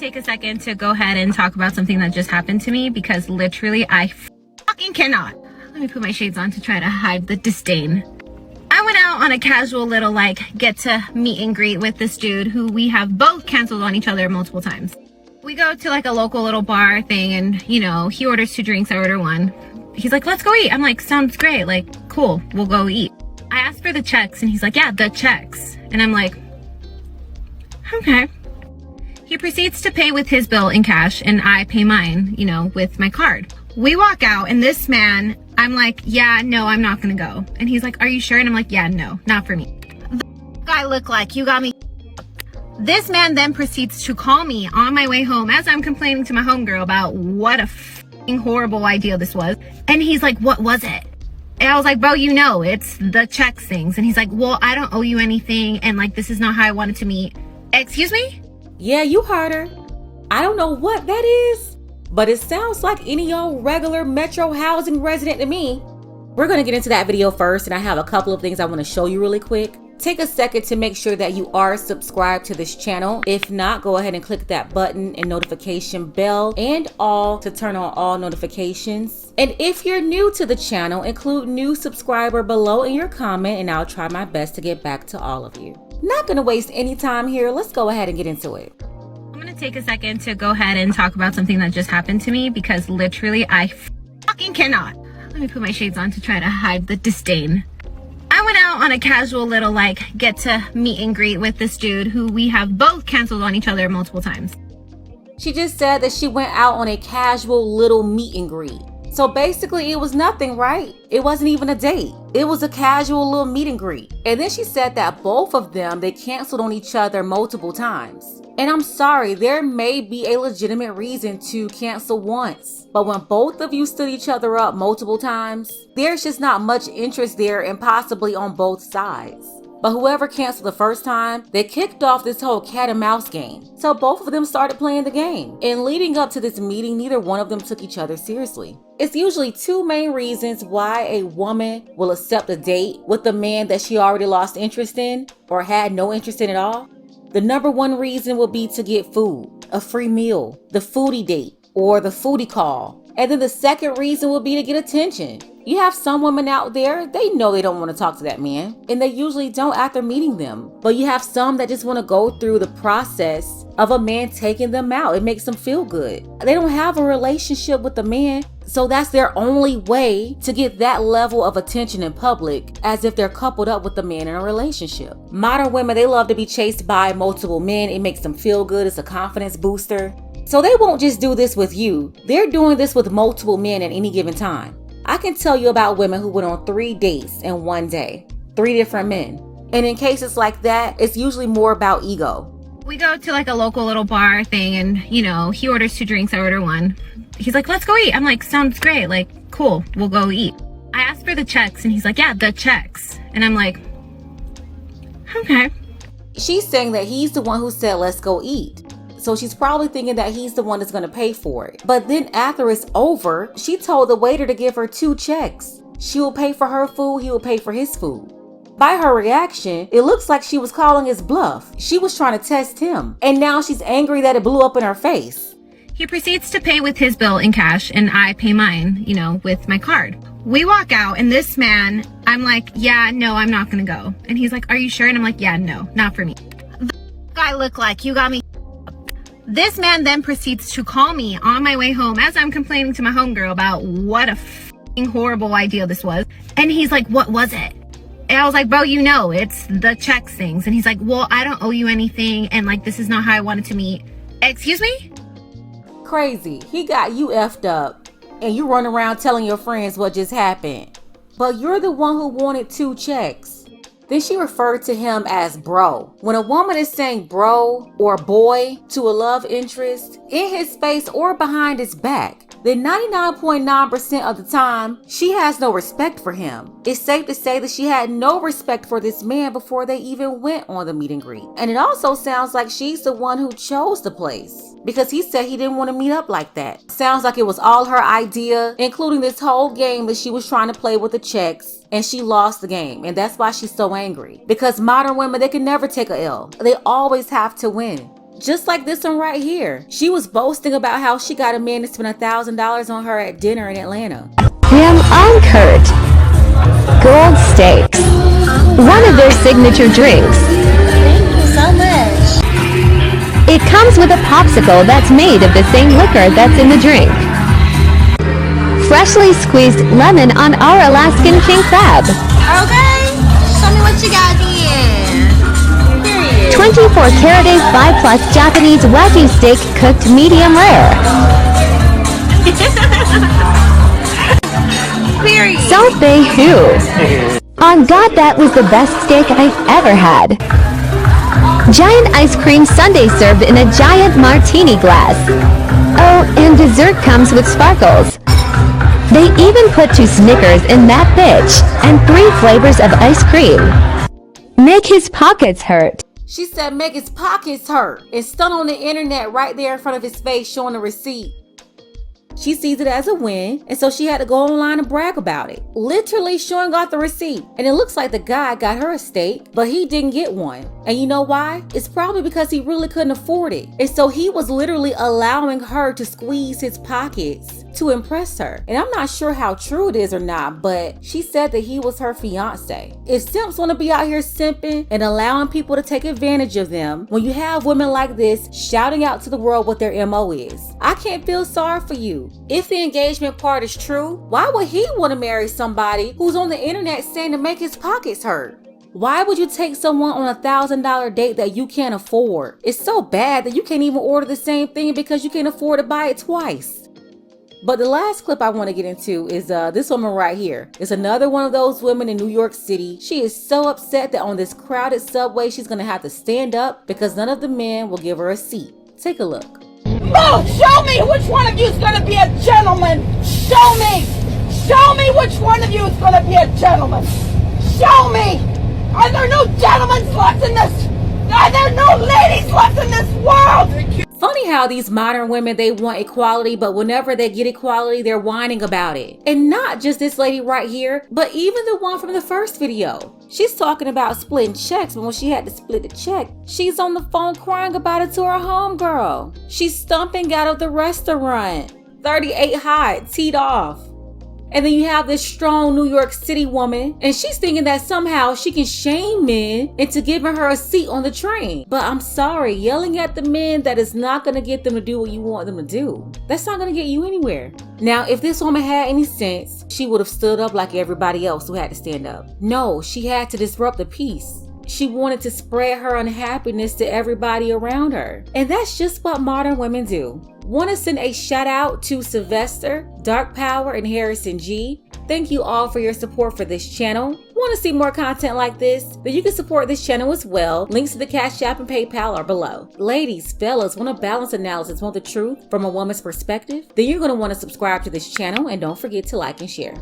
take a second to go ahead and talk about something that just happened to me because literally I fucking cannot. Let me put my shades on to try to hide the disdain. I went out on a casual little get to meet and greet with this dude who we have both canceled on each other multiple times. We go to a local little bar thing and, he orders 2 drinks, I order 1. He's like, let's go eat. I'm like, sounds great. Cool, we'll go eat. I asked for the checks and he's like, yeah, the checks. And I'm like, okay. He proceeds to pay with his bill in cash and I pay mine, with my card. We walk out and this man, I'm like, yeah, no, I'm not gonna go. And he's like, are you sure? And I'm like, yeah, no, not for me. The I look like, you got me. This man then proceeds to call me on my way home as I'm complaining to my homegirl about what a f***ing horrible idea this was. And he's like, what was it? And I was like, bro, it's the checks things. And he's like, well, I don't owe you anything. And this is not how I wanted to meet. Excuse me? Yeah, you heard her. I don't know what that is, but it sounds like any old regular Metro housing resident to me. We're going to get into that video first, and I have a couple of things I want to show you really quick. Take a second to make sure that you are subscribed to this channel. If not, go ahead and click that button and notification bell and all to turn on all notifications. And if you're new to the channel, include new subscriber below in your comment and I'll try my best to get back to all of you. Not gonna waste any time here. Let's go ahead and get into it. I'm gonna take a second to go ahead and talk about something that just happened to me because literally I fucking cannot. Let me put my shades on to try to hide the disdain. I went out on a casual little get to meet and greet with this dude who we have both canceled on each other multiple times. She just said that she went out on a casual little meet and greet. So basically it was nothing, right? It wasn't even a date. It was a casual little meet and greet. And then she said that both of them, they canceled on each other multiple times. And I'm sorry, there may be a legitimate reason to cancel once. But when both of you stood each other up multiple times, there's just not much interest there and possibly on both sides. But whoever canceled the first time, they kicked off this whole cat and mouse game. So both of them started playing the game. And leading up to this meeting, neither one of them took each other seriously. It's usually 2 main reasons why a woman will accept a date with a man that she already lost interest in or had no interest in at all. The number 1 reason will be to get food, a free meal, the foodie date, or the foodie call. And then the second reason will be to get attention. You have some women out there, they know they don't want to talk to that man, and they usually don't after meeting them. But you have some that just want to go through the process of a man taking them out. It makes them feel good. They don't have a relationship with the man, so that's their only way to get that level of attention in public, as if they're coupled up with the man in a relationship. Modern women, they love to be chased by multiple men. It makes them feel good. It's a confidence booster. So they won't just do this with you. They're doing this with multiple men at any given time. I can tell you about women who went on 3 dates in one day, 3 different men. And in cases like that, it's usually more about ego. We go to a local little bar thing and, he orders 2 drinks, I order 1. He's like, let's go eat. I'm like, sounds great. Cool, we'll go eat. I asked for the checks and he's like, yeah, the checks. And I'm like, okay. She's saying that he's the one who said, let's go eat. So she's probably thinking that he's the one that's going to pay for it. But then after it's over, she told the waiter to give her 2 checks. She will pay for her food, he will pay for his food. By her reaction, it looks like she was calling his bluff. She was trying to test him. And now she's angry that it blew up in her face. He proceeds to pay with his bill in cash and I pay mine, with my card. We walk out and this man, I'm like, yeah, no, I'm not going to go. And he's like, are you sure? And I'm like, yeah, no, not for me. The I look like, you got me. This man then proceeds to call me on my way home as I'm complaining to my homegirl about what a f***ing horrible idea this was. And he's like, what was it? And I was like, bro, it's the checks things. And he's like, well, I don't owe you anything. And this is not how I wanted to meet. Excuse me? Crazy. He got you effed up and you run around telling your friends what just happened. But you're the one who wanted 2 checks. Then she referred to him as bro. When a woman is saying bro or boy to a love interest in his face or behind his back, then 99.9% of the time, she has no respect for him. It's safe to say that she had no respect for this man before they even went on the meet and greet. And it also sounds like she's the one who chose the place, because he said he didn't want to meet up like that. Sounds like it was all her idea, including this whole game that she was trying to play with the checks, and she lost the game. And that's why she's so angry. Because modern women, they can never take a L. They always have to win. Just like this one right here. She was boasting about how she got a man to spend $1,000 on her at dinner in Atlanta. Ham uncut. Gold Steaks. One of their signature drinks. Thank you so much. It comes with a popsicle that's made of the same liquor that's in the drink. Freshly squeezed lemon on our Alaskan king crab. Okay, show me what you got then. Period. 24 karat 5 plus Japanese Wagyu steak cooked medium rare. Period. Don't they who? On God, that was the best steak I've ever had. Giant ice cream sundae served in a giant martini glass. Oh, and dessert comes with sparkles. They even put 2 Snickers in that bitch, and 3 flavors of ice cream. Make his pockets hurt. She said make his pockets hurt. It's still on the internet right there in front of his face showing the receipt. She sees it as a win, and so she had to go online and brag about it. Literally showing off the receipt. And it looks like the guy got her a steak, but he didn't get one. And you know why? It's probably because he really couldn't afford it. And so he was literally allowing her to squeeze his pockets to impress her. And I'm not sure how true it is or not, but she said that he was her fiance. If simps want to be out here simping and allowing people to take advantage of them, when you have women like this shouting out to the world what their MO is, I can't feel sorry for you. If the engagement part is true, why would he want to marry somebody who's on the internet saying to make his pockets hurt? Why would you take someone on $1,000 date that you can't afford? It's so bad that you can't even order the same thing because you can't afford to buy it twice. But the last clip I want to get into is this woman right here. It's another one of those women in New York City. She is so upset that on this crowded subway, she's going to have to stand up because none of the men will give her a seat. Take a look. Oh, show me which one of you is going to be a gentleman. Show me. Show me which one of you is going to be a gentleman. Show me. Are there no gentlemen left in this? Are there no ladies left in this world? Funny how these modern women, they want equality, but whenever they get equality, they're whining about it. And not just this lady right here, but even the one from the first video. She's talking about splitting checks, but when she had to split the check, she's on the phone crying about it to her homegirl. She's stumping out of the restaurant, 38 hot, teed off. And then you have this strong New York City woman, and she's thinking that somehow she can shame men into giving her a seat on the train. But I'm sorry, yelling at the men, that is not going to get them to do what you want them to do. That's not going to get you anywhere. Now, if this woman had any sense, she would have stood up like everybody else who had to stand up. No, she had to disrupt the peace. She wanted to spread her unhappiness to everybody around her. And that's just what modern women do. Want to send a shout out to Sylvester, Dark Power, and Harrison G. Thank you all for your support for this channel. Want to see more content like this? Then you can support this channel as well. Links to the Cash App and PayPal are below. Ladies, fellas, want a balanced analysis, want the truth from a woman's perspective? Then you're going to want to subscribe to this channel, and don't forget to like and share.